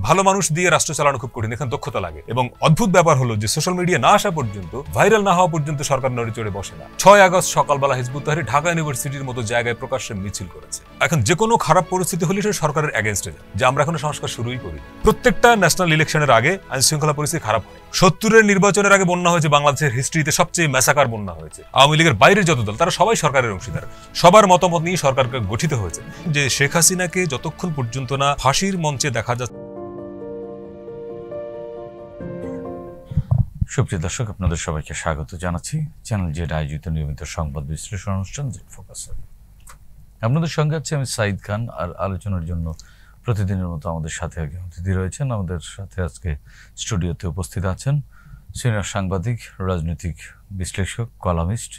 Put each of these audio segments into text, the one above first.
ভালো মানুষ দিয়ে রাষ্ট্র চালানো খুব কঠিন, এখানে দক্ষতা লাগে। এবং অদ্ভুত ব্যাপার হলো যে সোশ্যাল মিডিয়া না আসা পর্যন্ত, ভাইরাল না হওয়া পর্যন্ত সরকার নড়ে চড়ে বসে না। 6 আগস্ট সকালবেলা হিজবুত তাহরির ঢাকা ইউনিভার্সিটির মতো জায়গায় প্রকাশ্যে মিছিল করেছে। এখন যে কোনো খারাপ পরিস্থিতি হলে সেটা সরকারের এগেনস্টে যায়, যে আমরা এখনো সংস্কার শুরুই করি। প্রত্যেকটা ন্যাশনাল ইলেকশনের আগে আইন শৃঙ্খলা পরিস্থিতি খারাপ হয়। 70-এর নির্বাচনের আগে বন্যা হয়েছে বাংলাদেশের হিস্ট্রিতে, সবচেয়ে ম্যাসাকার বন্যা হয়েছে। আওয়ামী লীগের বাইরের যত দল তারা সবাই সরকারের অংশীদার, সবার মতামত নিয়ে সরকারকে গঠিত হয়েছে। যে শেখ হাসিনাকে যতক্ষণ পর্যন্ত না ফাঁসির মঞ্চে দেখা যাচ্ছে। সুপ্রিয় দর্শক, আপনাদের সবাইকে স্বাগত জানাচ্ছি চ্যানেল জেড আয়োজিত নিয়মিত সংবাদ বিশ্লেষণ অনুষ্ঠান জেড ফোকাসে। আপনাদের সঙ্গে আছে আমি সাইদ খান। আর আলোচনার জন্য প্রতিদিনের মতো আমাদের সাথে অতিথি রয়েছেন। আমাদের সাথে আজকে স্টুডিওতে উপস্থিত আছেন সিনিয়র সাংবাদিক, রাজনৈতিক বিশ্লেষক, কলামিস্ট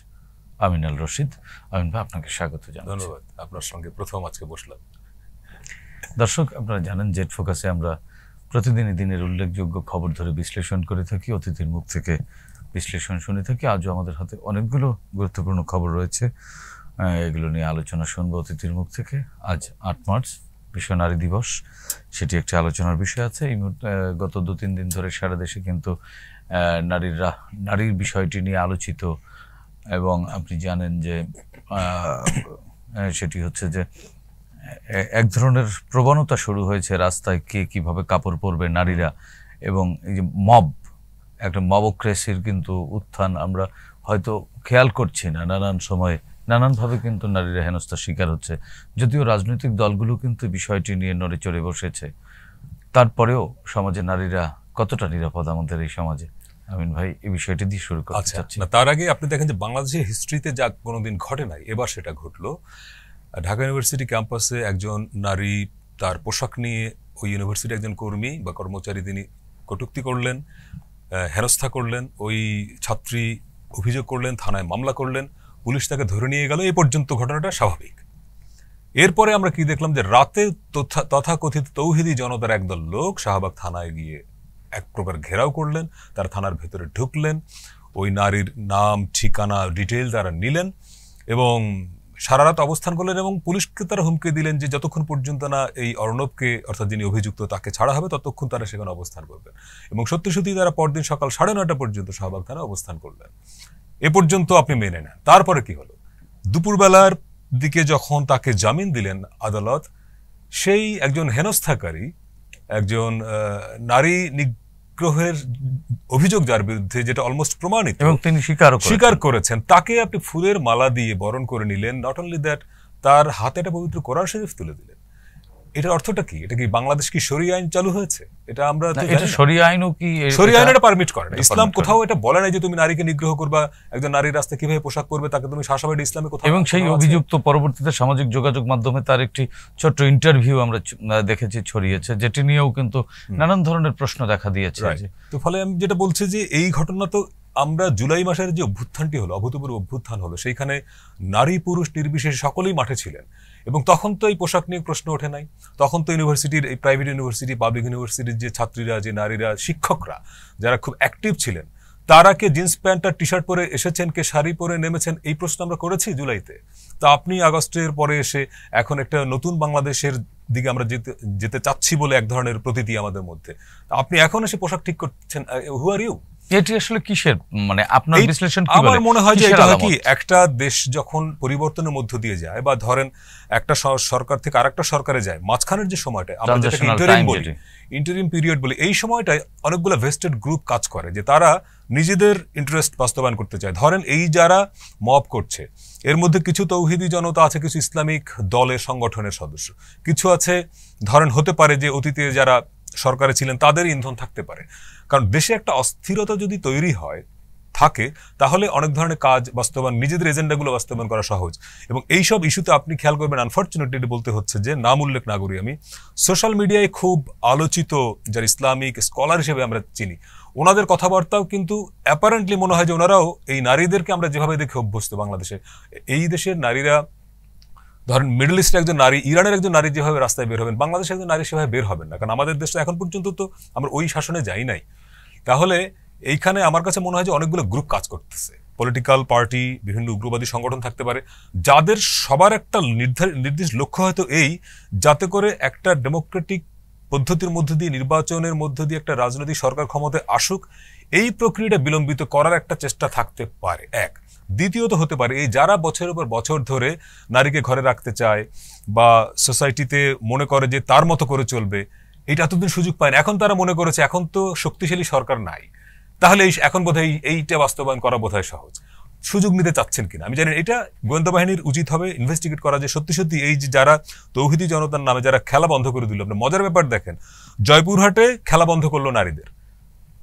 আমিন আল রশিদ। আমিন ভাই, আপনাকে স্বাগত জানাই। ধন্যবাদ। আপনার সঙ্গে প্রথম আজকে বসলাম। দর্শক, আপনারা জানেন জেড ফোকাসে আমরা প্রতিদিনই দিনের উল্লেখযোগ্য খবর ধরে বিশ্লেষণ করে থাকি, অতিথির মুখ থেকে বিশ্লেষণ শুনে থাকি। আজও আমাদের হাতে অনেকগুলো গুরুত্বপূর্ণ খবর রয়েছে, এগুলো নিয়ে আলোচনা শুনবো অতিথির মুখ থেকে। আজ 8 মার্চ বিশ্ব নারী দিবস, সেটি একটি আলোচনার বিষয় আছে। এই মুহূর্তে গত 2-3 দিন ধরে সারা দেশে কিন্তু নারীর বিষয়টি নিয়ে আলোচিত। এবং আপনি জানেন যে সেটি হচ্ছে যে এক ধরনের প্রবণতা শুরু হয়েছে, রাস্তায় কে কিভাবে কাপড় পরবে নারীরা, এবং এই যে একটা মবক্রেসির কিন্তু উত্থান আমরা হয়তো খেয়াল করছি না। নানান সময় নানানভাবে কিন্তু নারীরা হেনস্থার শিকার হচ্ছে। যদিও রাজনৈতিক দলগুলো কিন্তু বিষয়টি নিয়ে নড়ে চড়ে বসেছে, তারপরেও সমাজে নারীরা কতটা নিরাপদ আমাদের এই সমাজে? আমিন ভাই, এই বিষয়টি দিয়ে শুরু করতে চাচ্ছি। তার আগে আপনি দেখেন যে বাংলাদেশের হিস্ট্রিতে যা কোনোদিন ঘটে নাই, এবার সেটা ঘটলো। ঢাকা ইউনিভার্সিটি ক্যাম্পাসে একজন নারী তার পোশাক নিয়ে ওই ইউনিভার্সিটির একজন কর্মী বা কর্মচারী তিনি কটূক্তি করলেন, হেনস্থা করলেন। ওই ছাত্রী অভিযোগ করলেন, থানায় মামলা করলেন, পুলিশ তাকে ধরে নিয়ে গেল। এই পর্যন্ত ঘটনাটা স্বাভাবিক। এরপরে আমরা কি দেখলাম যে রাতে তথাকথিত তৌহিদি জনতার একদল লোক শাহবাগ থানায় গিয়ে এক প্রকার ঘেরাও করলেন, তারা থানার ভেতরে ঢুকলেন, ওই নারীর নাম, ঠিকানা, ডিটেইল তারা নিলেন এবং সারা রাত অবস্থান করলেন। এবং পুলিশকে তারা হুমকি দিলেন যে যতক্ষণ পর্যন্ত না এই অর্ণবকে, অর্থাৎ যিনি অভিযুক্ত, তাকে ছাড়া হবে ততক্ষণ তারা সেখানে অবস্থান করবেন। এবং সত্যি সত্যি তারা পরদিন সকাল 9:30 পর্যন্ত শাহবাগ থানায় অবস্থান করলেন। এ পর্যন্ত আপনি মেনে নেন। তারপরে কি হলো? দুপুরবেলার দিকে যখন তাকে জামিন দিলেন আদালত, সেই একজন হেনস্থাকারী, একজন নারী নিগ্রহের অভিযোগ যার বিরুদ্ধে, যেটা অলমোস্ট প্রমাণিত এবং তিনি স্বীকার করেছেন, তাকে আপনি ফুলের মালা দিয়ে বরণ করে নিলেন। নট অনলি দ্যাট, তার হাতে একটা পবিত্র কোরআন শরীফ তুলে দিলেন। এটার অর্থটা কি? এটা কি বাংলাদেশ কি শরিয়া আইন চালু হয়েছে? এটা আমরা শরিয়া আইনও কি, শরিয়া আইন এটা পারমিট করে না। ইসলাম কোথাও এটা বলে নাই যে তুমি নারীকে নিগ্রহ করবা, একজন নারীর রাস্তায় কিভাবে পোশাক করবে তাকে তুমি শাসাবে, এটা ইসলামে কোথাও। এবং সেই অভিযুক্ত পরবর্তীতে সামাজিক যোগাযোগ মাধ্যমে তার একটি ছোট্ট ইন্টারভিউ আমরা দেখেছি ছড়িয়েছে, যেটি নিয়েও কিন্তু নানান ধরনের প্রশ্ন দেখা দিয়েছে। তো ফলে আমি যেটা বলছি যে এই ঘটনা তো আমরা জুলাই মাসের যে অভ্যুত্থানটি হলো, অভূতপূর্ব অভ্যুত্থান হলো, সেইখানে নারী পুরুষ নির্বিশেষে সকলেই মাঠে ছিলেন। এবং তখন তো এই পোশাক নিয়ে প্রশ্ন ওঠে নাই। তখন তো ইউনিভার্সিটির, এই প্রাইভেট ইউনিভার্সিটি, পাবলিক ইউনিভার্সিটির যে ছাত্রীরা, যে নারীরা, শিক্ষকরা যারা খুব অ্যাক্টিভ ছিলেন, তারা কে জিন্স প্যান্ট আর টি শার্ট পরে এসেছেন, কে শাড়ি পরে নেমেছেন, এই প্রশ্ন আমরা করেছি জুলাইতে। তা আপনি আগস্টের পরে এসে এখন একটা নতুন বাংলাদেশের দিকে আমরা যেতে চাচ্ছি বলে এক ধরনের প্রতীতি আমাদের মধ্যে, আপনি এখন এসে পোশাক ঠিক করছেন। হু আর ইউ? এটি আসলে কিসের, মানে আপনার বিশ্লেষণ কি? আমার মনে হয় যে এটা কি একটা দেশ যখন পরিবর্তনের মধ্য দিয়ে যায়, বা ধরেন একটা সরকার থেকে আরেকটা সরকারে যায়, মাঝখানের যে সময়টা আমরা যেটাকে ইন্টারিম পিরিয়ড বলি, এই সময়টায় অনেকগুলো ভেস্টেড গ্রুপ কাজ করে যে তারা নিজেদের ইন্টারেস্ট বাস্তবায়ন করতে চায়। ধরেন এই যারা মব করছে, এর মধ্যে কিছু তৌহিদি জনতা আছে, কিছু ইসলামিক দলের সংগঠনের সদস্য, কিছু আছে ধরেন হতে পারে যে অতীতে যারা সরকারে ছিলেন তাদের ইন্ধন থাকতে পারে। কারণ দেশে একটা অস্থিরতা যদি তৈরি হয় থাকে, তাহলে অনেক ধরনের কাজ বাস্তবায়ন, নিজেদের এজেন্ডাগুলো বাস্তবায়ন করা সহজ। এবং এইসব ইস্যুতে আপনি খেয়াল করবেন, আনফর্চুনেটলি বলতে হচ্ছে যে, নাম উল্লেখ না করি আমি, সোশ্যাল মিডিয়ায় খুব আলোচিত যারা ইসলামিক স্কলার হিসেবে আমরা চিনি, ওনাদের কথাবার্তাও কিন্তু অ্যাপারেন্টলি মনে হয় যে ওনারাও এই নারীদেরকে আমরা যেভাবে দেখে অভ্যস্ত বাংলাদেশে, এই দেশের নারীরা, ধরেন মিডল ইস্টের একজন নারী, ইরানের একজন নারী যেভাবে রাস্তায় বের হবেন, বাংলাদেশের একজন নারী সেভাবে বের হবেন না। কারণ আমাদের দেশটা এখন পর্যন্ত তো আমরা ওই শাসনে যাই নাই। তাহলে এইখানে আমার কাছে মনে হয় যে অনেকগুলো গ্রুপ কাজ করতেছে, পলিটিক্যাল পার্টি, বিভিন্ন উগ্রবাদী সংগঠন থাকতে পারে, যাদের সবার একটা নির্দিষ্ট লক্ষ্য হয়তো এই, যাতে করে একটা ডেমোক্রেটিক পদ্ধতির মধ্য দিয়ে, নির্বাচনের মধ্য দিয়ে একটা রাজনৈতিক সরকার ক্ষমতায় আসুক, এই প্রক্রিয়াটা বিলম্বিত করার একটা চেষ্টা থাকতে পারে। এক, দ্বিতীয়ত হতে পারে এই যারা বছরের পর বছর ধরে নারীকে ঘরে রাখতে চায় বা সোসাইটিতে মনে করে যে তার মতো করে চলবে, এটা এতদিন সুযোগ পায় না, এখন তারা মনে করেছে এখন তো শক্তিশালী সরকার নাই, তাহলে এখন বোধহয় এইটা বাস্তবায়ন করা বোধহয় সহজ। সুযোগ নিতে চাচ্ছেন কিনা আমি জানি, এটা গোয়েন্দা বাহিনীর উচিত হবে ইনভেস্টিগেট করা, যে সত্যি সত্যি এই যে যারা তৌহিদি জনতার নামে যারা খেলা বন্ধ করে দিল। আপনি মজার ব্যাপার দেখেন, জয়পুরহাটে খেলা বন্ধ করলো নারীদের,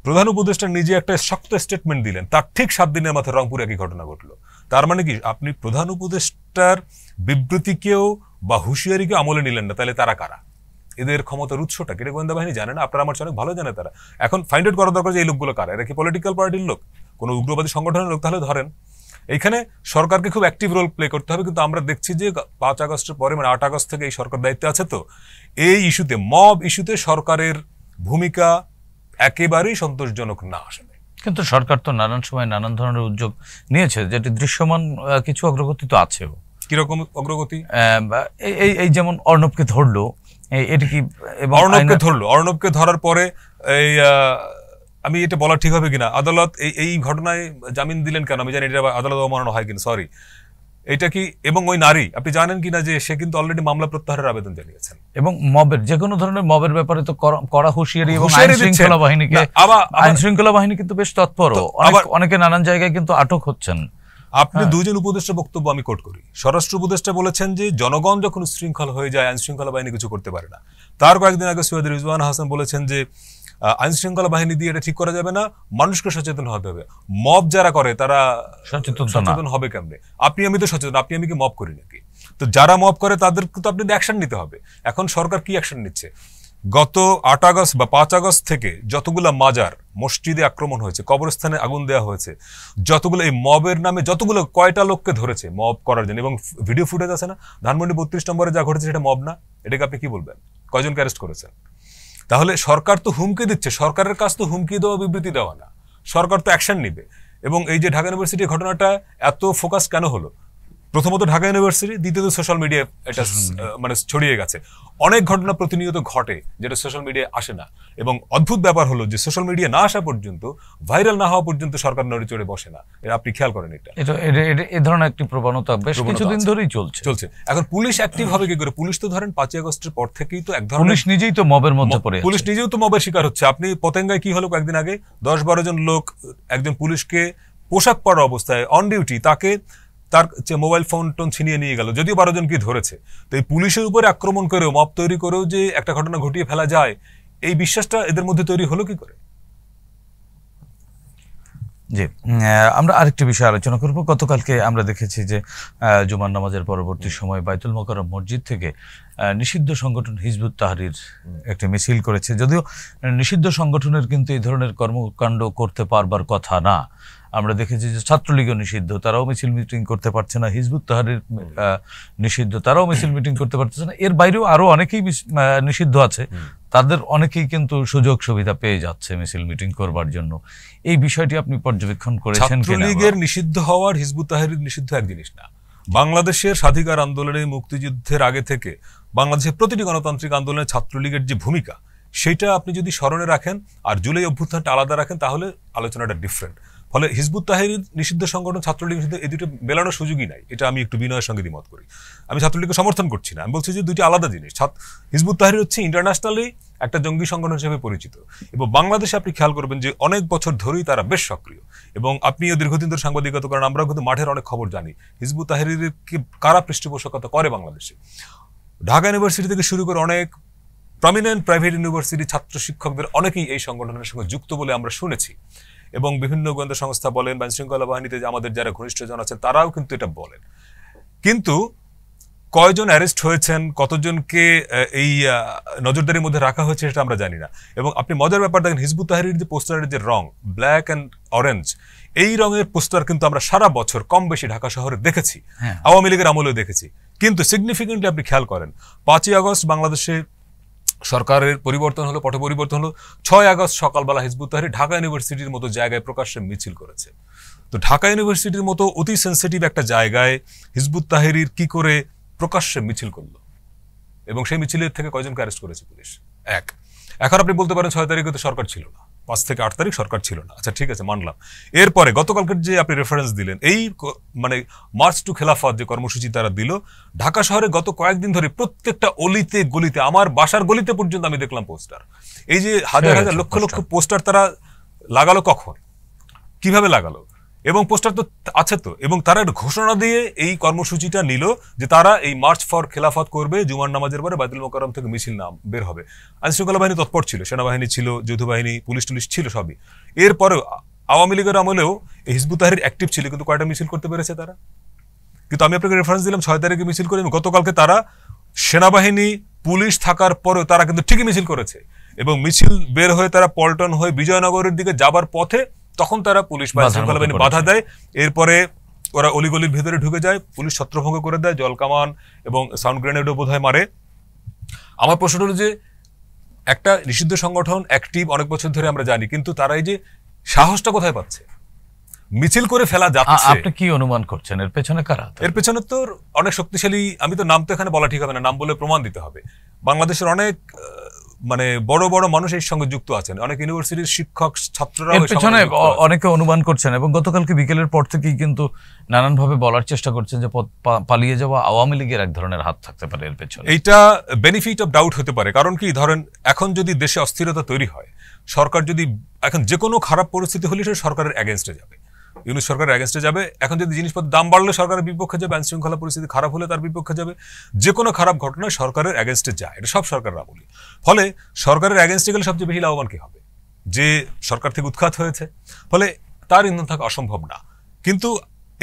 প্রধান উপদেষ্টা নিজে একটা শক্ত স্টেটমেন্ট দিলেন, তার ঠিক 7 দিনের মাথায় রংপুরে একই ঘটনা ঘটলো। তার মানে কি আপনি প্রধান উপদেষ্টার বিবৃতিকেও বা হুঁশিয়ারিকেও আমলে নিলেন না, তাহলে তারা কারা? এদের ক্ষমতার উৎসটা এটা গোয়েন্দা বাহিনী জানে না? আপনারা আমার অনেক ভালো জানে তারা। এখন ফাইন্ড আউট করা দরকার যে এই লোকগুলো কারা, এরা কি পলিটিক্যাল পার্টির লোক, কোনো উগ্রবাদী সংগঠনের লোক? তাহলে ধরেন এইখানে সরকারকে খুব অ্যাক্টিভ রোল প্লে করতে হবে। কিন্তু আমরা দেখছি যে 5 আগস্টের পরে, মানে 8 আগস্ট থেকে এই সরকার দায়িত্বে আছে, তো এই ইস্যুতে, মব ইস্যুতে সরকারের ভূমিকা একেবারেই সন্তোষজনক না আসলে। কিন্তু সরকার তো নানান সময় নানান ধরনের উদ্যোগ নিয়েছে, যেটি দৃশ্যমান কিছু অগ্রগতি তো আছেও। কিরকম অগ্রগতি? এই যেমন অর্ণবকে ধরলো, এটা কি অর্ণবকে ধরার পরে এই আমি এটা বলা ঠিক হবে কিনা, আদালত এই ঘটনায় জামিন দিলেন কেন আমি জানি, এটা আদালত অবমাননা হয় কিনা, সরি, এটা কি? এবং ওই নারী আপনি জানেন কিনা যে সে কিন্তু অলরেডি মামলা প্রত্যাহারের আবেদন জানিয়েছেন। এবং মবের যে কোনো ধরনের মবের ব্যাপারে তো কড়া হুঁশিয়ারি, এবং আইন শৃঙ্খলা বাহিনী কিন্তু বেশ তৎপর, অনেকে নানান জায়গায় কিন্তু আটক হচ্ছেন। আপনি দুজন উপদেষ্টা বক্তব্য আমি কোট করি। স্বরাষ্ট্র উপদেষ্টা বলেছেন যে জনগণ যখন উচ্ছৃঙ্খল হয়ে যায় আইন শৃঙ্খলা বাহিনী কিছু করতে পারে না। তার কয়েকদিন আগে সৈয়দ রিজওয়ান হাসান বলেছেন যে আইন শৃঙ্খলা বাহিনী দিয়ে এটা ঠিক করা যাবে না, মানুষকে সচেতন হতে হবে। মব যারা করে তারা সচেতন হবে কেমনে? আপনি আমি তো সচেতন, আপনি আমি কি মব করি নাকি? তো যারা মব করে তাদের তো আপনি অ্যাকশন নিতে হবে। এখন সরকার কি অ্যাকশন নিচ্ছে? গত 8 আগস্ট বা 5 আগস্ট থেকে যতগুলো মাজার মসজিদে আক্রমণ হয়েছে, কবরস্থানে আগুন দেওয়া হয়েছে, যতগুলো এই মবের নামে যতগুলো কয়টা লোককে ধরেছে মব করার জন্য, এবং ভিডিও ফুটেজ আছে না, ধানমন্ডি 32 নম্বরে যা ঘটেছে সেটা মব না? এটাকে আপনি কি বলবেন? কয়জনকে অ্যারেস্ট করেছেন? তাহলে সরকার তো হুমকি দিচ্ছে, সরকারের কাজ তো হুমকি দেওয়া, বিবৃতি দেওয়া না, সরকার তো অ্যাকশন নিবে। এবং এই যে ঢাকা ইউনিভার্সিটির ঘটনাটা এত ফোকাস কেন হলো? প্রথমত ঢাকা ইউনিভার্সিটি, দ্বিতীয়ত সোশ্যাল মিডিয়ায় এটা মানে ছড়িয়ে গেছে। অনেক ঘটনা প্রতিনিয়ত ঘটে যেটা সোশ্যাল মিডিয়ায় আসে না, এবং অদ্ভুত ব্যাপার হলো যে সোশ্যাল মিডিয়া না আসা পর্যন্ত, ভাইরাল না হওয়া পর্যন্ত সরকার নড়ে চড়ে বসে না। এটা আপনি খেয়াল করেন, এটা এই ধরনের একটি প্রবণতা বেশ কিছুদিন ধরেই চলছে। এখন পুলিশ অ্যাক্টিভ হবে কি করে? পুলিশ তো ধরেন 5 আগস্টের পর থেকেই তো এক ধরনের, পুলিশ নিজেই তো মবের মধ্যে পড়ে, পুলিশ নিজেও তো মবের শিকার হচ্ছে। আপনি পতেঙ্গায় কি হলো কয়েকদিন আগে, 10-12 জন লোক একজন পুলিশকে পোশাক পরা অবস্থায় অন ডিউটি, তাকে তার মোবাইল ফোন টোন ছিনিয়ে নিয়ে গেল, যদিও 12 জনকে ধরেছে। তো এই পুলিশের উপরে আক্রমণ করেও, মব তৈরি করেও যে একটা ঘটনা ঘটিয়ে ফেলা যায়, এই বিশ্বাসটা এদের মধ্যে তৈরি হলো কি করে? জি, আমরা আরেকটি বিষয় আলোচনা করব। গতকালকে আমরা দেখেছি যে জুমার নামাজের পরবর্তী সময় বাইতুল মোকাররম মসজিদ থেকে নিষিদ্ধ সংগঠন হিজবুত তাহরির একটি মিছিল করেছে। যদিও নিষিদ্ধ সংগঠনের কিন্তু এই ধরনের কর্মকাণ্ড করতে পারবার কথা না। আমরা দেখেছি যে ছাত্রলীগও নিষিদ্ধ, তারাও মিছিল মিটিং করতে পারছে না। হিজবুত তাহরির নিষিদ্ধ, তারাও মিছিল মিটিং করতে পারছে না। এর বাইরেও আরো অনেকেই নিষিদ্ধ আছে, তাদের অনেকেই কিন্তু সুযোগ সুবিধা পেয়ে যাচ্ছে মিছিল মিটিং করবার জন্য। এই বিষয়টি আপনি পর্যবেক্ষণ করেছেন কিনা? ছাত্রলীগের নিষিদ্ধ হওয়ার, হিজবুত তাহরির নিষিদ্ধ এক জিনিস না। বাংলাদেশের স্বাধিকার আন্দোলনে, মুক্তিযুদ্ধের আগে থেকে বাংলাদেশের প্রতিটি গণতান্ত্রিক আন্দোলনে ছাত্রলীগের যে ভূমিকা, সেটা আপনি যদি স্মরণে রাখেন আর জুলাই অভ্যুত্থানটা আলাদা রাখেন, তাহলে আলোচনাটা ডিফারেন্ট। ফলে হিজবুত তাহরির নিষিদ্ধ সংগঠন, ছাত্রলীগ নিষিদ্ধ, এই দুটো মেলানোর সুযোগই নাই। এটা আমি একটু বিনয়ের সঙ্গে দ্বিমত করি। আমি ছাত্রলীগকে সমর্থন করছি না, আমি বলছি যে দুটি আলাদা জিনিস। হিজবুত তাহরির হচ্ছে ইন্টারন্যাশনালি একটা জঙ্গি সংগঠন হিসেবে পরিচিত, এবং বাংলাদেশে আপনি খেয়াল করবেন যে অনেক বছর ধরেই তারা বেশ সক্রিয়, এবং আপনিও দীর্ঘদিন ধরে সাংবাদিকতা করেন, আমরাও কিন্তু মাঠের অনেক খবর জানি হিজবুত তাহরিরকে কারা পৃষ্ঠপোষকতা করে বাংলাদেশে। ঢাকা ইউনিভার্সিটি থেকে শুরু করে অনেক প্রমিনেন্ট প্রাইভেট ইউনিভার্সিটি ছাত্র শিক্ষকদের অনেকেই এই সংগঠনের সঙ্গে যুক্ত বলে আমরা শুনেছি, এবং বিভিন্ন গোয়েন্দা সংস্থা বলেন, আইন শৃঙ্খলা বাহিনীতে আমাদের যারা ঘনিষ্ঠজন আছেন তারাও কিন্তু এটা বলেন। কিন্তু কয়জন অ্যারেস্ট হয়েছেন, কতজনকে এই নজরদারির মধ্যে রাখা হয়েছে সেটা আমরা জানি না। এবং আপনি মজার ব্যাপার দেখেন, হিজবুত তাহরির যে পোস্টারের যে রং, ব্ল্যাক অ্যান্ড অরেঞ্জ, এই রঙের পোস্টার কিন্তু আমরা সারা বছর কম বেশি ঢাকা শহরে দেখেছি, আওয়ামী লীগের আমলেও দেখেছি। কিন্তু সিগনিফিকেন্টলি আপনি খেয়াল করেন, 5 আগস্ট বাংলাদেশে সরকারের পরিবর্তন হলো, পট পরিবর্তন হলো। 6 আগস্ট সকালবেলা হিজবুত তাহরির ঢাকা ইউনিভার্সিটির মতো জায়গায় প্রকাশ্যে মিছিল করেছে। তো ঢাকা ইউনিভার্সিটির মতো অতি সেন্সিটিভ একটা জায়গায় হিজবুত তাহরির কি করে প্রকাশ্যে মিছিল করলো, এবং সেই মিছিলের থেকে কয়জনকে অ্যারেস্ট করেছে পুলিশ? এক। এখন আপনি বলতে পারেন 6 তারিখে তো সরকার ছিল না, 5 থেকে 8 তারিখ সরকার ছিল না, আচ্ছা ঠিক আছে মানলাম। এরপরে গতকালকের যে আপনি রেফারেন্স দিলেন, এই মানে মার্চ টু খেলাফত যে কর্মসূচি তারা দিল, ঢাকা শহরে গত কয়েকদিন ধরে প্রত্যেকটা অলিতে গলিতে, আমার বাসার গলিতে পর্যন্ত আমি দেখলাম পোস্টার। এই যে হাজার হাজার লক্ষ লক্ষ পোস্টার তারা লাগালো কখন, কিভাবে লাগালো, এবং পোস্টার তো আছে তো, এবং তারা ঘোষণা দিয়ে এই কর্মসূচিটা নিল যে তারা এই মার্চ ফর খেলাফত করবে, জুমার নামাজের পরে বাইতুল মোকাররম থেকে মিছিল নাম বের হবে। আইন শৃঙ্খলা বাহিনী তৎপর ছিল, সেনাবাহিনী ছিল, যৌথ বাহিনী, পুলিশ টুলিশ ছিল সবই। এরপরেও আওয়ামী লীগের আমলেও হিজবুত তাহরির অ্যাক্টিভ ছিল, কিন্তু কয়টা মিছিল করতে পেরেছে তারা? কিন্তু আমি আপনাকে রেফারেন্স দিলাম 6 তারিখে মিছিল করে, গতকালকে তারা সেনাবাহিনী পুলিশ থাকার পরেও তারা কিন্তু ঠিকই মিছিল করেছে, এবং মিছিল বের হয়ে তারা পল্টন হয়ে বিজয়নগরের দিকে যাবার পথে তখন তারা পুলিশ বা শৃঙ্খলা বাহিনী বাধা দেয়। এরপরে ওরা অলিগলির ভিতরে ঢুকে যায়, পুলিশ ছত্রভঙ্গ করে দেয়, জলকামান এবং সাউন্ড গ্রেনেডও বোধহয় মারে। আমার প্রশ্ন হলো যে একটা নিষিদ্ধ সংগঠন অ্যাক্টিভ অনেক বছর ধরে আমরা জানি, কিন্তু তারা এই যে সাহসটা কোথায় পাচ্ছে? মিছিল করে ফেলা যাচ্ছে। আপনি কি অনুমান করছেন এর পেছনে কারা? এর পেছনে তো অনেক শক্তিশালী, আমি তো নাম তো এখানে বলা ঠিক হবে না, নাম বলে প্রমাণ দিতে হবে। বাংলাদেশের অনেক মানে বড় বড় মানুষ এর সঙ্গে যুক্ত আছেন, অনেক ইউনিভার্সিটির শিক্ষক ছাত্ররা এর পেছনে অনেকে অনুমান করছেন, এবং গতকালকে বিকেলের পর থেকেই কিন্তু নানানভাবে বলার চেষ্টা করছেন যে পালিয়ে যাওয়া আওয়ামী লীগের এক ধরনের হাত থাকতে পারে এর পেছনে। এইটা বেনিফিট অফ ডাউট হতে পারে, কারণ কি ধরেন এখন যদি দেশে অস্থিরতা তৈরি হয়, সরকার যদি এখন যে কোনো খারাপ পরিস্থিতি হলে সে সরকারের এগেনস্টে যাবে, ইউনিট সরকারের এগেনস্টে যাবে। এখন যদি জিনিসপত্রের দাম বাড়লে সরকারের বিপক্ষে যাবে, আইন শৃঙ্খলা পরিস্থিতি খারাপ হলে তার বিপক্ষে যাবে, যে কোনো খারাপ ঘটনায় সরকারের এগেনস্টে যায়, এটা সব সরকাররা বলি। ফলে সরকারের এগেনস্টে গেলে সবচেয়ে বেশি লাভবান কি হবে? যে সরকার থেকে উৎখাত হয়েছে, ফলে তার ইন্ধন থাকা অসম্ভব না। কিন্তু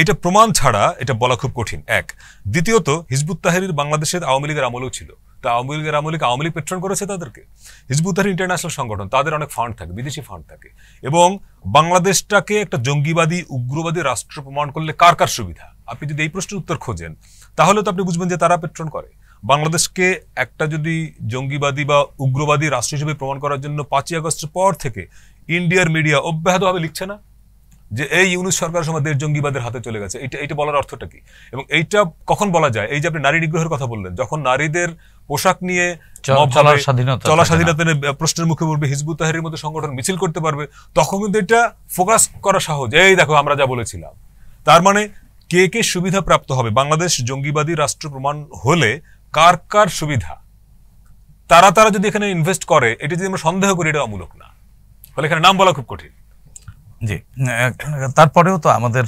এটা প্রমাণ ছাড়া এটা বলা খুব কঠিন, এক। দ্বিতীয়ত হিজবুত তাহরির বাংলাদেশের আওয়ামী লীগের আমলেও ছিল, তা আওয়ামী লীগের আমলে আওয়ামী লীগ পেট্রন করেছে তাদেরকে। হিজবুত তাহরির ইন্টারন্যাশনাল সংগঠন, তাদের অনেক ফান্ড থাকে, বিদেশি ফান্ড থাকে, এবং বাংলাদেশটাকে একটা জঙ্গিবাদী উগ্রবাদী রাষ্ট্র প্রমাণ করলে কার কার সুবিধা? আপনি যদি এই প্রশ্নের উত্তর খোঁজেন তাহলে তো আপনি বুঝবেন যে তারা পেট্রন করে। বাংলাদেশকে একটা যদি জঙ্গিবাদী বা উগ্রবাদী রাষ্ট্র হিসেবে প্রমাণ করার জন্য 5ই আগস্টের পর থেকে ইন্ডিয়ার মিডিয়া অব্যাহতভাবে লিখছে না যে এই ইউনূস সরকারের সময় দেশ জঙ্গিবাদের হাতে চলে গেছে? এইটা বলার অর্থটা কি? এবং এইটা কখন বলা যায়? এই যে আপনি নারী নিগ্রহের কথা বললেন, যখন নারীদের পোশাক নিয়ে চলার স্বাধীনতা নিয়ে প্রশ্নের মুখে পড়বে, হিজবুত তাহরির মতো সংগঠন মিছিল করতে পারবে, তখন কিন্তু এটা ফোকাস করা সহজ, এই দেখো আমরা যা বলেছিলাম। তার মানে কে কে সুবিধা প্রাপ্ত হবে? বাংলাদেশ জঙ্গিবাদী রাষ্ট্র প্রমাণ হলে কার কার সুবিধা? তারা যদি এখানে ইনভেস্ট করে, এটা যদি আমরা সন্দেহ করি, এটা অমূলক না। ফলে এখানে নাম বলা খুব কঠিন। জি, তারপরেও তো আমাদের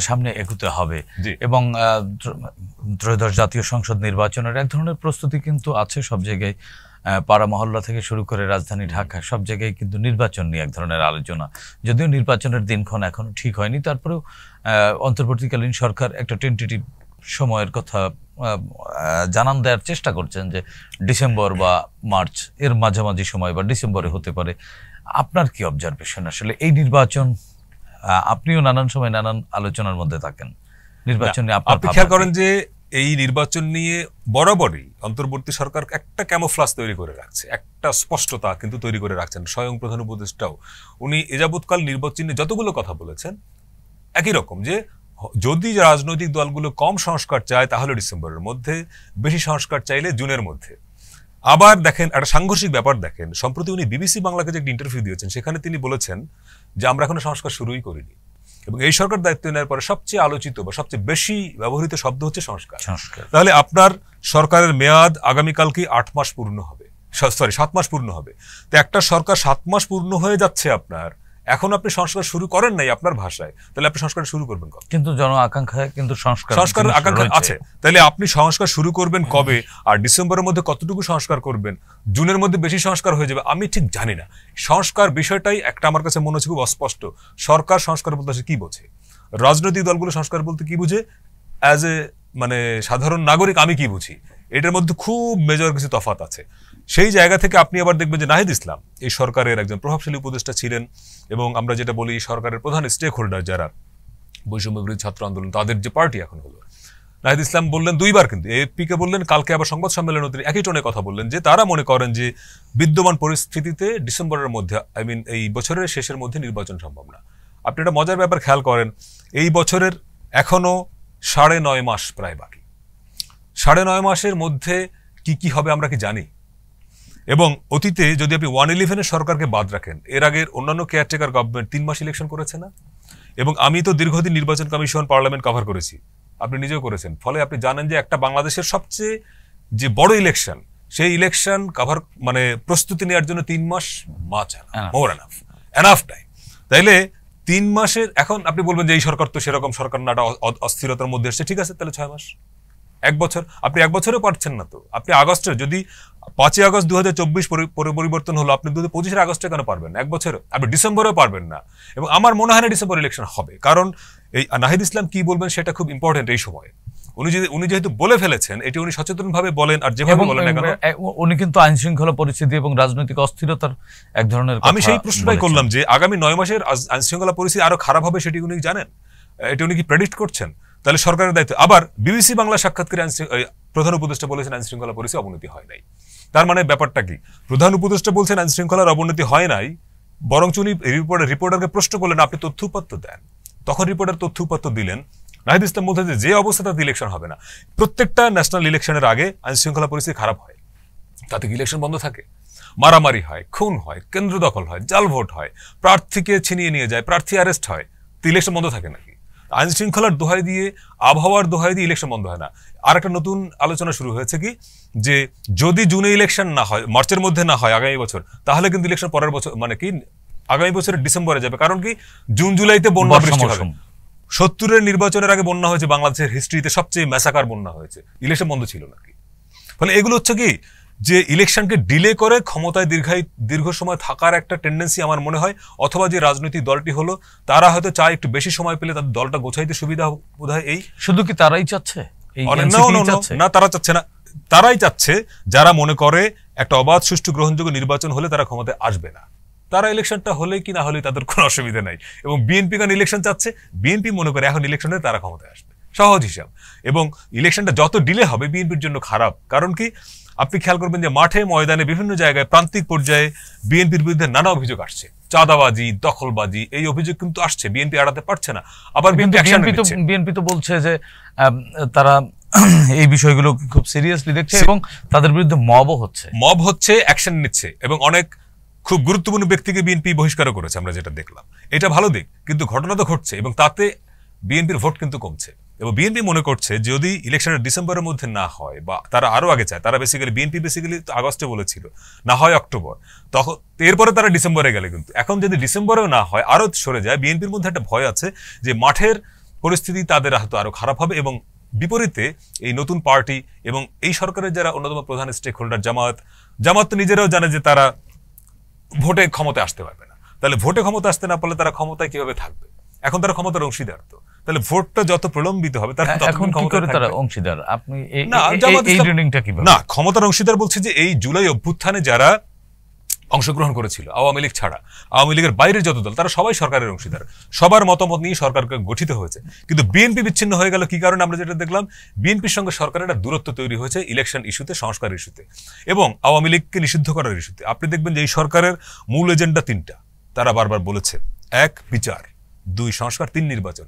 সামনে এগোতে হবে, এবং ত্রয়োদশ জাতীয় সংসদ নির্বাচনের এক ধরনের প্রস্তুতি কিন্তু আছে সব জায়গায়। পাড়া মহল্লা থেকে শুরু করে রাজধানী ঢাকা সব জায়গায় কিন্তু নির্বাচন নিয়ে এক ধরনের আলোচনা। যদিও নির্বাচনের দিনক্ষণ এখনো ঠিক হয়নি, তারপরেও অন্তর্বর্তীকালীন সরকার একটা টেন্টেটিভ সময়ের কথা জানান দেওয়ার চেষ্টা করছেন যে ডিসেম্বর বা মার্চ এর মাঝামাঝি সময় বা ডিসেম্বরে হতে পারে। আপনার কি অবজারভেশন আসলে এই নির্বাচন? আপনিও নানান সময় নানান আলোচনার মধ্যে থাকেন, নির্বাচন নিয়ে আপনি খেয়াল করেন যে এই নির্বাচন নিয়ে বরাবরই অন্তর্বর্তী সরকার একটা ক্যামোফ্লাজ তৈরি করে রাখছে, একটা স্পষ্টতা কিন্তু তৈরি করে রাখছেন। স্বয়ং প্রধান উপদেষ্টাও উনি এযাবৎকাল নির্বাচন নিয়ে যতগুলো কথা বলেছেন একই রকম, যে যদি রাজনৈতিক দলগুলো কম সংস্কার চায় তাহলে ডিসেম্বরের মধ্যে, বেশি সংস্কার চাইলে জুনের মধ্যে। আবার দেখেন একটা সাংঘর্ষিক ব্যাপার, দেখেন সম্প্রতি উনি বিবিসি বাংলাকে যে একটা ইন্টারভিউ দিয়েছেন, সেখানে তিনি বলেছেন যে আমরা এখনো সংস্কার শুরুই করিনি। এবং এই সরকার দায়িত্ব নেওয়ার পরে সবচেয়ে আলোচিত বা সবচেয়ে বেশি ব্যবহৃত শব্দ হচ্ছে সংস্কার। তাহলে আপনার সরকারের মেয়াদ আগামীকালকে 8 মাস পূর্ণ হবে, 7 মাস পূর্ণ হবে। তো একটা সরকার 7 মাস পূর্ণ হয়ে যাচ্ছে আপনার, এখন আপনি সংস্কার শুরু করেন নাই আপনার ভাষায়, তাহলে আপনি সংস্কার শুরু করবেন কবে? কিন্তু জন আকাঙ্ক্ষায় কিন্তু সংস্কার আকাঙ্ক্ষা আছে, তাহলে আপনি সংস্কার শুরু করবেন কবে? আর ডিসেম্বরের মধ্যে কতটুকু সংস্কার করবেন? জুনের মধ্যে বেশি সংস্কার হয়ে যাবে? আমি ঠিক জানি না। সংস্কার বিষয়টাই একটা আমার কাছে মনে হচ্ছে খুব অস্পষ্ট। সরকার সংস্কার বলতে কি বোঝে, রাজনৈতিক দলগুলো সংস্কার বলতে কি বুঝে, অ্যাজ এ মানে সাধারণ নাগরিক আমি কি বুঝি, এটার মধ্যে খুব মেজর কিছু তফাৎ আছে। সেই জায়গা থেকে আপনি আবার দেখবেন যে নাহিদ ইসলাম এই সরকারের একজন প্রভাবশালী উপদেষ্টা ছিলেন, এবং আমরা যেটা বলি সরকারের প্রধান স্টেক হোল্ডার যারা বৈষম্য বিরোধী ছাত্র আন্দোলন, তাদের যে পার্টি এখন হলো, নাহিদ ইসলাম বললেন দুইবার, কিন্তু এএফপি কে বললেন, কালকে আবার সংবাদ সম্মেলনে তিনি একই টোনে কথা বললেন যে তারা মনে করেন যে বিদ্যমান পরিস্থিতিতে ডিসেম্বরের মধ্যে, এই বছরের শেষের মধ্যে নির্বাচন সম্ভব না। আপনি একটা মজার ব্যাপার খেয়াল করেন, এই বছরের এখনো 9.5 মাস প্রায় বাকি। 9.5 মাসের মধ্যে কি কি হবে আমরা কি জানি? এবং অতীতে যদি আপনি 111-এর সরকারকে বাদ রাখেন, এর আগের অন্যান্য কেয়ারটেকার গভর্নমেন্ট 3 মাস ইলেকশন করেছে না? এবং আমি তো দীর্ঘদিন নির্বাচন কমিশন, পার্লামেন্ট কভার করেছি, আপনি নিজেও করেছেন, ফলে আপনি জানেন যে একটা বাংলাদেশের সবচেয়ে যে বড় ইলেকশন, সেই ইলেকশন কভার মানে প্রস্তুতি নেওয়ার জন্য 3 মাস মোর এনাফ টাইম। তাইলে 3 মাসের, এখন আপনি বলবেন যে এই সরকার তো সেরকম সরকার না, অস্থিরতার মধ্যে এসছে, ঠিক আছে, তাহলে 6 মাস, 1 বছর, আপনি 1 বছরেও পারছেন না তো। আপনি আগস্টে যদি 5 আগস্ট 2024 পরিবর্তন হলো, আপনি 2025 আগস্টে কেন পারবেন না? 1 বছর আপনি ডিসেম্বরেও পারবেন না। এবং আমার মনে হয় না ডিসেম্বর ইলেকশন হবে, কারণ এই নাহিদ ইসলাম কি বলবেন সেটা খুব ইম্পর্টেন্ট এই সময়ে। উনি যেহেতু বলে ফেলেছেন, এটি উনি সচেতন ভাবে বলেন, আর যেভাবে বলেন না কেন, উনি কিন্তু আইন শৃঙ্খলা পরিস্থিতি এবং রাজনৈতিক অস্থিরতার এক ধরনের, আমি সেই প্রশ্নটাই করলাম যে আগামী 9 মাসের আইন শৃঙ্খলা পরিস্থিতি আরো খারাপ হবে, সেটি উনি জানেন, এটি উনি কি প্রেডিক্ট করছেন? তাহলে সরকারের দায়িত্ব। আবার বিবিসি বাংলা সাক্ষাৎকারে প্রধান উপদেষ্টা বলেছেন আইন শৃঙ্খলা পরিস্থিতি অবনতি হয় নাই। তার মানে ব্যাপারটা কি? প্রধান উপদেষ্টা বলছেন আইন শৃঙ্খলার অবনতি হয় নাই, বরং উনি রিপোর্টারকে প্রশ্ন করলেন আপনি তথ্য উপাত্ত দেন, তখন রিপোর্টার তথ্য উপাত্ত দিলেন। নাহিদ ইসলাম বলতে যে অবস্থাতে ইলেকশন হবে না, প্রত্যেকটা ন্যাশনাল ইলেকশনের আগে আইন শৃঙ্খলা পরিস্থিতি খারাপ হয়, তাতে কি ইলেকশন বন্ধ থাকে? মারামারি হয়, খুন হয়, কেন্দ্র দখল হয়, জাল ভোট হয়, প্রার্থীকে ছিনিয়ে নিয়ে যায়, প্রার্থী অ্যারেস্ট হয়, তো ইলেকশন বন্ধ থাকে নাকি? আইন শৃঙ্খলার দোহাই দিয়ে, আবহাওয়ার দোহাই দিয়ে ইলেকশন বন্ধ হয় না। আর একটা নতুন আলোচনা শুরু হয়েছে কি, যে যদি জুনে ইলেকশন না হয়, মার্চের মধ্যে না হয় আগামী বছর, তাহলে কিন্তু ইলেকশন পরের বছর মানে কি আগামী বছরের ডিসেম্বরে যাবে। কারণ কি, জুন জুলাইতে বন্যা বৃষ্টি হবে। 70-এর নির্বাচনের আগে বন্যা হয়েছে, বাংলাদেশের হিস্ট্রিতে সবচেয়ে ম্যাসাকার বন্যা হয়েছে, ইলেকশন বন্ধ ছিল নাকি? ফলে এগুলো হচ্ছে কি, যে ইলেকশনকে ডিলে করে ক্ষমতায় দীর্ঘ সময় থাকার একটা টেন্ডেন্সি আমার মনে হয়, অথবা যে রাজনৈতিক দলটি হলো তারা হয়তো চায় একটু বেশি সময় পেলে তাদের দলটা গোছাইতে সুবিধা বোধহয়। এই শুধু কি তারাই চাচ্ছে? না, তারা চাচ্ছে না, তারাই চাচ্ছে যারা মনে করে একটা অবাধ, সুষ্ঠু, গ্রহণযোগ্য নির্বাচন হলে তারা ক্ষমতায় আসবে না, তারা ইলেকশনটা হলে কি না হলে তাদের কোনো অসুবিধা নাই। এবং বিএনপি কারণ ইলেকশন চাচ্ছে, বিএনপি মনে করে এখন ইলেকশনে তারা ক্ষমতায় আসবে, সহজ হিসাব। এবং ইলেকশনটা যত ডিলে হবে বিএনপির জন্য খারাপ। কারণ কি, আপনি খেয়াল করবেন যে মাঠে ময়দানে বিভিন্ন জায়গায় প্রান্তিক পর্যায়ে বিএনপির বিরুদ্ধে নানা অভিযোগ আসছে, চাঁদাবাজি, দখলবাজি, এই অভিযোগ কিন্তু আসছে, বিএনপি এড়াতে পারছে না। আবার বিএনপি তো বলছে যে তারা এই বিষয়গুলো খুব সিরিয়াসলি দেখছে এবং তাদের বিরুদ্ধে মব হচ্ছে, অ্যাকশন নিচ্ছে, এবং অনেক খুব গুরুত্বপূর্ণ ব্যক্তিকে বিএনপি বহিষ্কারও করেছে, আমরা যেটা দেখলাম। এটা ভালো দিক, কিন্তু ঘটনা তো ঘটছে এবং তাতে বিএনপির ভোট কিন্তু কমছে। এবং বিএনপি মনে করছে যদি ইলেকশনের ডিসেম্বরের মধ্যে না হয়, বা তারা আরো আগে চায়, তারা বিএনপি বেসিক্যালি আগস্টে বলেছিল, না হয় অক্টোবর, তখন এরপরে তারা ডিসেম্বরে গেলে, কিন্তু এখন যদি ডিসেম্বরেও না হয়, আরো সরে যায়, বিএনপির মধ্যে একটা ভয় আছে যে মাঠের পরিস্থিতি তাদের হয়তো আরো খারাপ হবে। এবং বিপরীতে এই নতুন পার্টি এবং এই সরকারের যারা অন্যতম প্রধান স্টেক হোল্ডার জামাত তো নিজেরাও জানে যে তারা ভোটে ক্ষমতায় আসতে পারবে না। তাহলে ভোটে ক্ষমতা আসতে না পারলে তারা ক্ষমতায় কিভাবে থাকবে? এখন তারা ক্ষমতার অংশীদার, তো তাহলে ভোটটা যত প্রলম্বিত হবে তারা অংশীদার। আপনি না, ক্ষমতার অংশীদার বলছে যে এই জুলাই অভ্যুত্থানে যারা অংশগ্রহণ করেছিল, আওয়ামী লীগ ছাড়া, আওয়ামী লীগের বাইরের যত দল, তারা সবাই সরকারের অংশীদার, সবার মতামত নিয়ে সরকারকে গঠিত হয়েছে। কিন্তু বিএনপি বিচ্ছিন্ন হয়ে গেল কি কারণে? আমরা যেটা দেখলাম, বিএনপির সঙ্গে সরকারের একটা দূরত্ব তৈরি হয়েছে ইলেকশন ইস্যুতে, সংস্কার ইস্যুতে এবং আওয়ামী লীগকে নিষিদ্ধ করার ইস্যুতে। আপনি দেখবেন যে এই সরকারের মূল এজেন্ডা 3টা, তারা বারবার বলেছে, 1 বিচার, 2 সংস্কার, 3 নির্বাচন।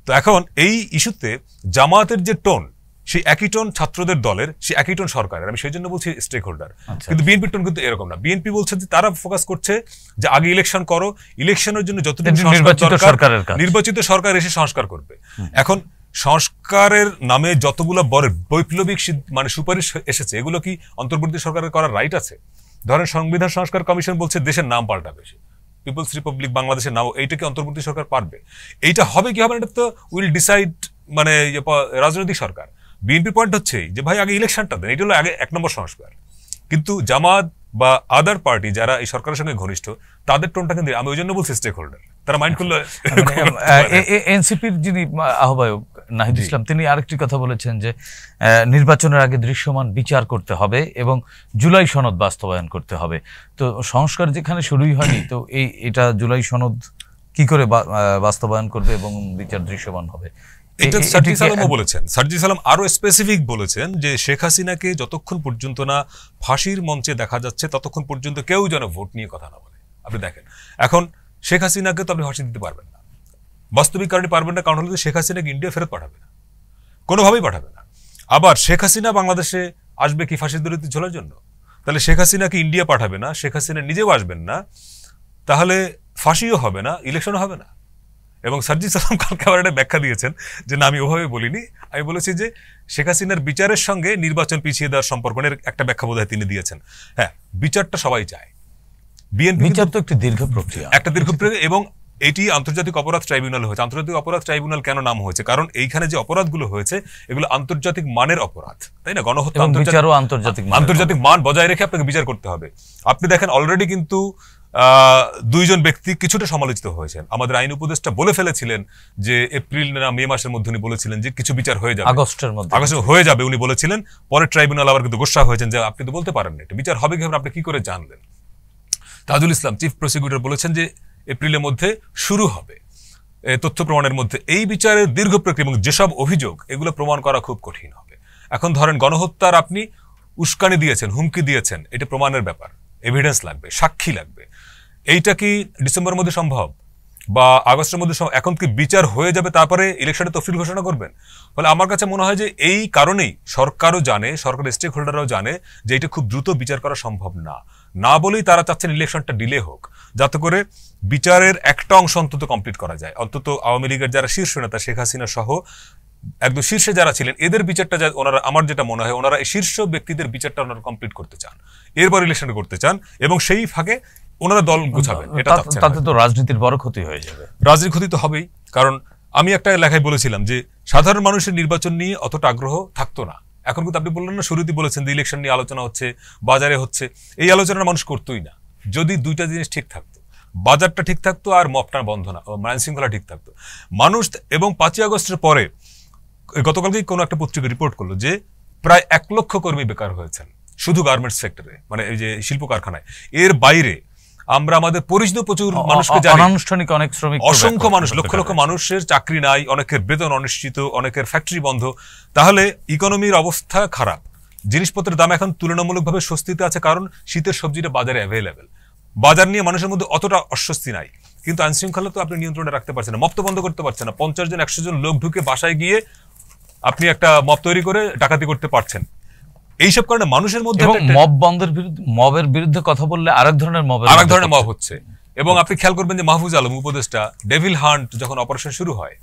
তো এখন এই ইস্যুতে জামায়াতের যে টোন, সেই একই টোন ছাত্রদের দলের, সেই একই টোন সরকারের। আমি সেই জন্য বলছি স্টেক হোল্ডার। কিন্তু বিএনপির টোন কিন্তু এরকম না। বিএনপি বলছে যে তারা ফোকাস করছে যে আগে ইলেকশন করো, ইলেকশনের জন্য যতটুকু নির্বাচিত সরকার এসে সংস্কার করবে। এখন সংস্কারের নামে যতগুলো বড় বৈপ্লবিক মানে সুপারিশ এসেছে, এগুলো কি অন্তর্বর্তী সরকারের করার রাইট আছে? ধরেন সংবিধান সংস্কার কমিশন বলছে দেশের নাম পাল্টাবে, পিপলস রিপাবলিক বাংলাদেশের নাম, এইটাকে অন্তর্বর্তী সরকার পারবে? এইটা হবে কি হবে না, এটা তো উইল ডিসাইড মানে রাজনৈতিক সরকার। বিএনপি পয়েন্ট হচ্ছে যে ভাই আগে ইলেকশনটা দেন, এটা হলো আগে 1 নম্বর সংস্কার। কিন্তু জামাত বা আদার পার্টি যারা এই সরকারের সঙ্গে ঘনিষ্ঠ, তাদের টোনটা কিন্তু, আমি ওই জন্য বলছি স্টেক হোল্ডার, তারা মাইন্ড করলে। এনসিপির যিনি আহ্বায়ক নাহিদ ইসলাম, তিনি আরেকটি কথা বলেছেন যে নির্বাচনের আগে দৃশ্যমান বিচার করতে হবে এবং জুলাই সনদ বাস্তবায়ন করতে হবে। তো সংস্কার যেখানে শুরুই হয়নি, তো এটা জুলাই সনদ কি করে বাস্তবায়ন করবে এবং বিচার দৃশ্যমান হবে? এটা সার্জি সালামও বলেছেন। সার্জি সালাম আরো স্পেসিফিক বলেছেন যে শেখ হাসিনাকে যতক্ষণ পর্যন্ত না ফাঁসির মঞ্চে দেখা যাচ্ছে, ততক্ষণ পর্যন্ত কেউ যেন ভোট নিয়ে কথা না বলে। আপনি দেখেন, এখন শেখ হাসিনাকে তো আপনি ফাঁসি দিতে পারবেন না, বাস্তবিক কারণে পারবেন না। কারণ হলো শেখ হাসিনাকে ইন্ডিয়া ফেরত পাঠাবে না, কোনোভাবেই পাঠাবে না। আবার শেখ হাসিনা বাংলাদেশে আসবে কি ফাঁসির দড়িতে ঝোলার জন্য? তাহলে শেখ হাসিনাকে ইন্ডিয়া পাঠাবে না, শেখ হাসিনা নিজেও আসবেন না, তাহলে ফাঁসিও হবে না, ইলেকশনও হবে না। এবং সার্জিস আলম কালকে আবার একটা ব্যাখ্যা দিয়েছেন যে না, আমি ওভাবে বলিনি, আমি বলেছি যে শেখ হাসিনার বিচারের সঙ্গে নির্বাচন পিছিয়ে দেওয়ার সম্পর্কের একটা ব্যাখ্যা বোধহয় তিনি দিয়েছেন। হ্যাঁ, বিচারটা সবাই চায়, বিএনপি বিচার তো একটা দীর্ঘ প্রক্রিয়া, এবং এটি আন্তর্জাতিক অপরাধ ট্রাইব্যুনাল হয়েছে। আন্তর্জাতিক অপরাধ ট্রাইব্যুনাল কেন নাম হয়েছে? কারণ এইখানে যে অপরাধগুলো হয়েছে এগুলো আন্তর্জাতিক মানের অপরাধ, তাই না? গণহত্যা আন্তর্জাতিক মান বজায় রেখে আপনাকে বিচার করতে হবে। আপনি দেখেন অলরেডি কিন্তু দুইজন ব্যক্তি কিছুটা সমালোচিত হয়েছেন। আমাদের আইন উপদেষ্টা বলে ফেলেছিলেন যে এপ্রিল না মে মাসের মধ্যে উনি বলেছিলেন যে কিছু বিচার হয়ে যাবে, আগস্টের মধ্যে হয়ে যাবে উনি বলেছিলেন। পরে ট্রাইব্যুনাল আবার কিন্তু গোসা হয়েছেন যে আপনি তো বলতে পারেন না, এটা বিচার হবে কি আপনি কি করে জানলেন? তাজুল ইসলাম চিফ প্রসিকিউটর বলেছেন যে এপ্রিলের মধ্যে শুরু হবে তথ্য প্রমাণের মধ্যে। এই বিচারের দীর্ঘ প্রক্রিয়া এবং যেসব অভিযোগ এগুলো প্রমাণ করা খুব কঠিন হবে। এখন ধরেন গণহত্যার আপনি উস্কানি দিয়েছেন, হুমকি দিয়েছেন, এটা প্রমাণের ব্যাপার, এভিডেন্স লাগবে, সাক্ষী লাগবে। এইটা কি ডিসেম্বরের মধ্যে সম্ভব বা আগস্টের মধ্যে সম্ভব? এখন কি বিচার হয়ে যাবে তারপরে ইলেকশনে তফসিল ঘোষণা করবেন? ফলে আমার কাছে মনে হয় যে এই কারণেই সরকারও জানে, সরকারের স্টেক হোল্ডাররাও জানে যে এটা খুব দ্রুত বিচার করা সম্ভব না বলেই তারা চাচ্ছেন ইলেকশনটা ডিলে হোক, যাতে করে বিচারের একটা অংশ অন্তত কমপ্লিট করা যায়। অন্তত আওয়ামী লীগের যারা শীর্ষ নেতা শেখ হাসিনা সহ একদম শীর্ষে যারা ছিলেন এদের বিচারটা ওনারা, আমার যেটা মনে হয় ওনারা এই শীর্ষ ব্যক্তিদের বিচারটা ওনারা কমপ্লিট করতে চান, এরপর ইলেকশন করতে চান এবং সেই ফাঁকে ওনারা দল গুছাবেন। এটা তাতে তো রাজনীতির বড় ক্ষতি হয়ে যাবে। রাজনীতির ক্ষতি তো হবেই, কারণ আমি একটা লেখায় বলেছিলাম যে সাধারণ মানুষের নির্বাচন নিয়ে অতটা আগ্রহ থাকতো না। এখন কিন্তু আপনি বললেন না, শুরুতেই বলেছেন যে ইলেকশন নিয়ে আলোচনা হচ্ছে, বাজারে হচ্ছে, এই আলোচনা মানুষ করতোই না যদি দুইটা জিনিস ঠিক থাকতো, বাজারটা ঠিক থাকতো আর মপটা বন্ধ না, আইন শৃঙ্খলা ঠিক থাকতো। মানুষ এবং 5ই আগস্টের পরে গতকালকেই কোনো একটা পত্রিকা রিপোর্ট করলো যে প্রায় 1 লক্ষ কর্মী বেকার হয়েছেন শুধু গার্মেন্টস সেক্টরে, মানে এই যে শিল্প কারখানায়। এর বাইরে আমরা আমাদের পরিচিত প্রচুর মানুষকে জানি, অনানুষ্ঠানিক অনেক শ্রমিক, অসংখ্য মানুষ, লক্ষ লক্ষ মানুষের চাকরি নাই, অনেকের বেতন অনিশ্চিত, অনেকের ফ্যাক্টরি বন্ধ। তাহলে ইকোনমির অবস্থা খারাপ, জিনিসপত্রের দাম এখন তুলনামূলকভাবে স্বস্তিতে আছে, কারণ শীতের সবজিটা বাজারে অ্যাভেলেবেল। বাজার নিয়ে মানুষের মধ্যে অতটা অস্বস্তি নাই, কিন্তু আইন শৃঙ্খলা তো আপনি নিয়ন্ত্রণে রাখতে পারছেন না, মপ তো বন্ধ করতে পারছেন না। 50 জন 100 জন লোক ঢুকে বাসায় গিয়ে আপনি একটা মব তৈরি করে ডাকাতি করতে পারছেন। এইসব কারণে মানুষের মধ্যে মবের বিরুদ্ধে কথা বললে আরেক ধরনের মব হচ্ছে। এবং আপনি খেয়াল করবেন যে মাহফুজ আলম উপদেষ্টা ডেভিল হান্ট যখন অপারেশন শুরু হয়,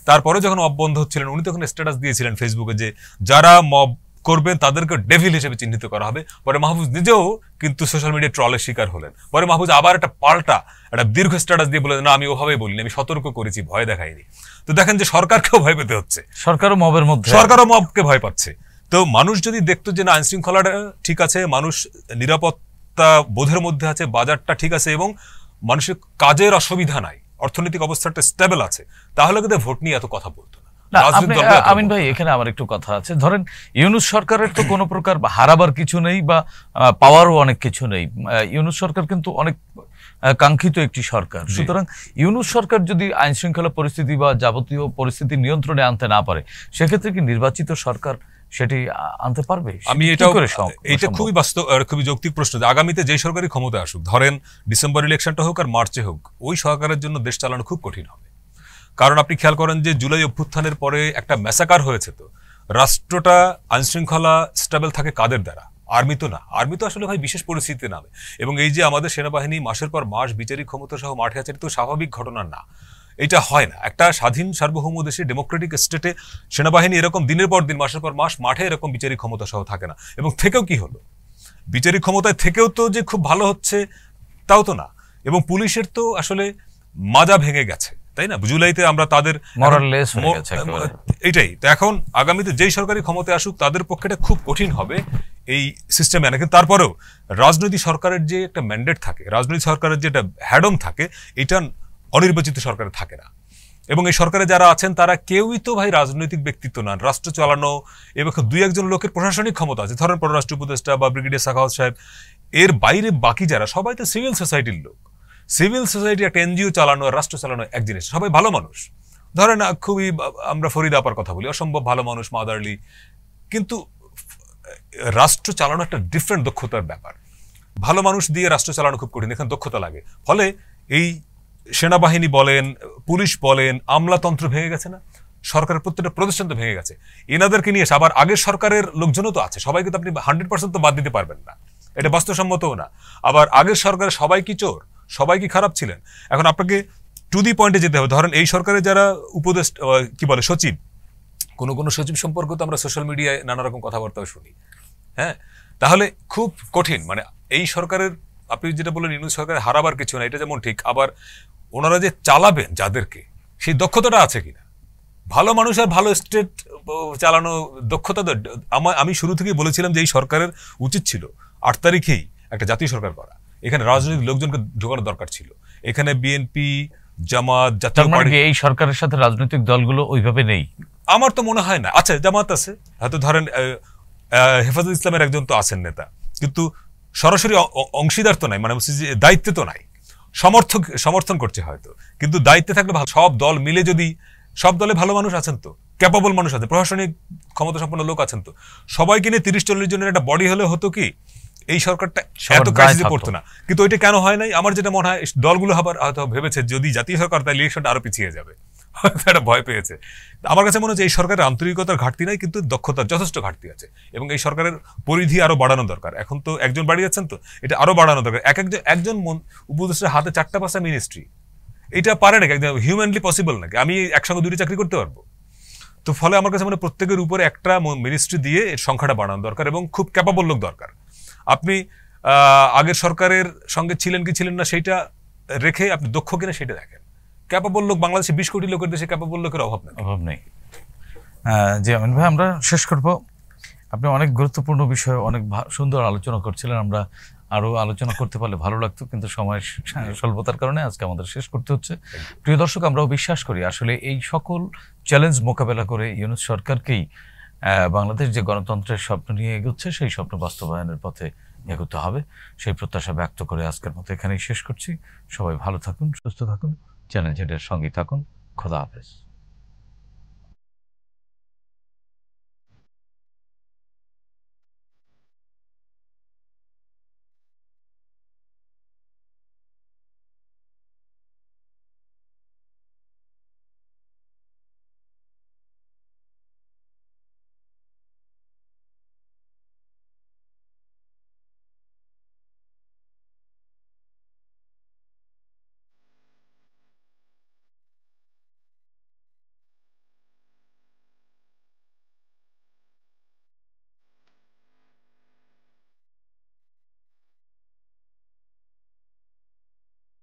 তারপরে যখন মব বন্ধ হচ্ছিলেন, উনি তখন স্ট্যাটাস দিয়েছিলেন ফেসবুকে যে যারা মব করবেন তাদেরকে ডেভিল হিসেবে চিহ্নিত করা হবে। পরে মাহফুজ নিজেও কিন্তু সোশ্যাল মিডিয়া ট্রলের শিকার হলেন। পরে মাহফুজ আবার একটা দীর্ঘ স্ট্যাটাস দিয়ে বলেন না, আমি ওভাবে বলিনি, আমি সতর্ক করেছি, ভয় দেখাইনি। তো দেখেন যে সরকারকেও ভয় পেতে হচ্ছে, সরকারও মবকে ভয় পাচ্ছে। তো মানুষ যদি দেখতো যে না, আইন শৃঙ্খলাটা ঠিক আছে, মানুষ নিরাপত্তা বোধের মধ্যে আছে, বাজারটা ঠিক আছে এবং মানুষের কাজের অসুবিধা নাই, অর্থনৈতিক অবস্থাটা স্টেবল আছে, তাহলে কিন্তু ভোট নিয়ে এত কথা বলতো না। আমিন ভাই, এখানে আমার একটু কথা আছে। ধরেন ইউনূস সরকারের তো কোনো প্রকার হারাবার কিছু নেই বা পাওয়ারও অনেক কিছু নেই। ইউনূস সরকার কিন্তু অনেক কাঙ্ক্ষিত একটি সরকার। সুতরাং ইউনূস সরকার যদি আইন শৃঙ্খলা পরিস্থিতি বা যাবতীয় পরিস্থিতি নিয়ন্ত্রণে আনতে না পারে, সেক্ষেত্রে কি নির্বাচিত সরকার সেটি আনতে পারবে? আমি এটা খুবই বাস্তব, খুবই যৌক্তিক প্রশ্ন। আগামীতে যে সরকারি ক্ষমতা আসুক, ধরেন ডিসেম্বর ইলেকশনটা হোক আর মার্চে হোক, ওই সরকারের জন্য দেশ চালানো খুব কঠিন হবে। কারণ আপনি খেয়াল করেন যে জুলাই অভ্যুত্থানের পরে একটা ম্যাসাকার হয়েছে। তো রাষ্ট্রটা আইন শৃঙ্খলা স্টেবল থাকে কাদের দ্বারা? আর্মি তো না। আর্মি তো আসলে ভাই বিশেষ পরিস্থিতিতে নামে, এবং এই যে আমাদের সেনাবাহিনী মাসের পর মাস বিচারিক ক্ষমতা সহ মাঠে আছে, এটা তো স্বাভাবিক ঘটনা না, এটা হয় না। একটা স্বাধীন সার্বভৌম দেশে, ডেমোক্রেটিক স্টেটে সেনাবাহিনী এরকম দিনের পর দিন, মাসের পর মাস মাঠে এরকম বিচারিক ক্ষমতা সহ থাকে না। এবং থেকেও কি হলো? বিচারিক ক্ষমতায় থেকেও তো যে খুব ভালো হচ্ছে তাও তো না। এবং পুলিশের তো আসলে মাজা ভেঙে গেছে, তাই না? জুলাইতে আমরা তাদের এটাই তো। এখন আগামীতে যেই সরকারি ক্ষমতায় আসুক তাদের পক্ষে এটা খুব কঠিন হবে এই সিস্টেমে আনা। কিন্তু তারপরেও রাজনৈতিক সরকারের যে একটা ম্যান্ডেট থাকে, রাজনৈতিক সরকারের যে একটা হ্যাডম থাকে, এটা অনির্বাচিত সরকারে থাকে না। এবং এই সরকারে যারা আছেন তারা কেউই তো ভাই রাজনৈতিক ব্যক্তিত্ব নন। রাষ্ট্র চালানো এবং 2-1 জন লোকের প্রশাসনিক ক্ষমতা আছে, ধরেন পররাষ্ট্র উপদেষ্টা বা ব্রিগেডিয়ার সাখাওয়াত সাহেব। এর বাইরে বাকি যারা সবাই তো সিভিল সোসাইটির লোক। সিভিল সোসাইটি একটা এনজিও চালানো আর রাষ্ট্র চালানো এক জিনিস। সবাই ভালো মানুষ, ধরেন খুবই, আমরা ফরিদা আপার কথা বলি, অসম্ভব ভালো মানুষ, মাদারলি। কিন্তু রাষ্ট্র চালানো একটা ডিফারেন্ট দক্ষতার ব্যাপার। ভালো মানুষ দিয়ে রাষ্ট্র চালানো খুব কঠিন, এখানে দক্ষতা লাগে। ফলে এই সেনাবাহিনী বলেন, পুলিশ বলেন, আমলাতন্ত্র ভেঙে গেছে না, সরকারের প্রত্যেকটা প্রতিষ্ঠান তো ভেঙে গেছে। এনাদেরকে নিয়ে আবার আগের সরকারের লোকজনও তো আছে, সবাইকে তো আপনি 100% তো বাদ দিতে পারবেন না। এটা বাস্তবসম্মতও না। আবার আগের সরকারে সবাই কি চোর, সবাই কি খারাপ ছিলেন? এখন আপনাকে টু দি পয়েন্টে যেতে হবে। ধরেন এই সরকারে যারা উপদেশ কি বলে সচিব, কোনো সচিব সম্পর্কে তো আমরা সোশ্যাল মিডিয়ায় নানা রকম কথাবার্তাও শুনি, হ্যাঁ? তাহলে খুব কঠিন, মানে এই সরকারের, আপনি যেটা বললেন ইউনূস সরকারের হারাবার কিছু না, এটা যেমন ঠিক, আবার ওনারা যে চালাবেন যাদেরকে, সেই দক্ষতাটা আছে কিনা। ভালো মানুষ আর ভালো স্টেট চালানো দক্ষতা, আমি শুরু থেকেই বলেছিলাম যে এই সরকারের উচিত ছিল 8 তারিখেই একটা জাতীয় সরকার করা। এখানে রাজনৈতিক লোকজনকে ঢোকানো দরকার ছিল। এখানে বিএনপি, জামাত, জাতীয় পার্টি, এই সরকারের সাথে রাজনৈতিক দলগুলো ওইভাবে নেই আমার তো মনে হয় না। আচ্ছা, জামাত আছে, হয়তো ধরেন হেফাজত ইসলামের একজন তো আছেন নেতা, কিন্তু সরাসরি অংশীদার তো নাই, মানে দায়িত্বে তো নাই, সমর্থন করছে হয়তো, কিন্তু দায়িত্বে থাকলে ভালো। সব দল মিলে যদি, সব দলে ভালো মানুষ আছেন তো, ক্যাপাবল মানুষ আছে, প্রশাসনিক ক্ষমতা সম্পন্ন লোক আছেন তো, সবাইকে নিয়ে 30-40 জনের একটা বডি হলে হতো কি এই সরকারটা এত ক্রাইসিসে পড়তো না। কিন্তু ওইটা কেন হয় নাই? আমার যেটা মনে হয় দলগুলো আবার হয়তো ভেবেছে যদি জাতীয় সরকার, তাই ইলেকশনটা আরো পিছিয়ে যাবে, একটা ভয় পেয়েছে। আমার কাছে মনে হচ্ছে এই সরকারের আন্তরিকতার ঘাটতি নাই, কিন্তু দক্ষতার যথেষ্ট ঘাটতি আছে, এবং এই সরকারের পরিধি আরো বাড়ানো দরকার। এখন তো একজন বাড়িয়েছেন, তো এটা আরো বাড়ানো দরকার। একজন উপদেষ্টার হাতে 4টা-5টা মিনিস্ট্রি, এটা পারে নাকি? একদম হিউম্যানলি পসিবল নাকি? আমি একসঙ্গে 2টি চাকরি করতে পারবো? তো ফলে আমার কাছে মানে প্রত্যেকের উপরে একটা মিনিস্ট্রি দিয়ে এর সংখ্যাটা বাড়ানো দরকার, এবং খুব ক্যাপাবল লোক দরকার। আপনি আগের সরকারের সঙ্গে ছিলেন কি ছিলেন না সেইটা রেখে আপনি দক্ষ কিনা সেটা দেখেন। ক্যাপাবল লোক বাংলাদেশে 20 কোটি লোকের দেশে ক্যাপাবল লোকের অভাব নেই। জি আমিন ভাই, আমরা শেষ করব। আপনি অনেক গুরুত্বপূর্ণ বিষয়ে অনেক সুন্দর আলোচনা করছিলেন, আমরা আরো আলোচনা করতে পারলে ভালো লাগতো, কিন্তু সময় স্বল্পতার কারণে আজকে আমাদের শেষ করতে হচ্ছে। প্রিয় দর্শক, আমরাও বিশ্বাস করি আসলে এই সকল চ্যালেঞ্জ মোকাবেলা করে ইউনূস সরকারকেই বাংলাদেশ যে গণতন্ত্রের স্বপ্ন নিয়ে এগোচ্ছে, সেই স্বপ্ন বাস্তবায়নের পথে এগোতে হবে, সেই প্রত্যাশা ব্যক্ত করে আজকের মতো এখানেই শেষ করছি। সবাই ভালো থাকুন, সুস্থ থাকুন, চ্যানেল জেডের সঙ্গেই থাকুন। খোদা হাফেজ।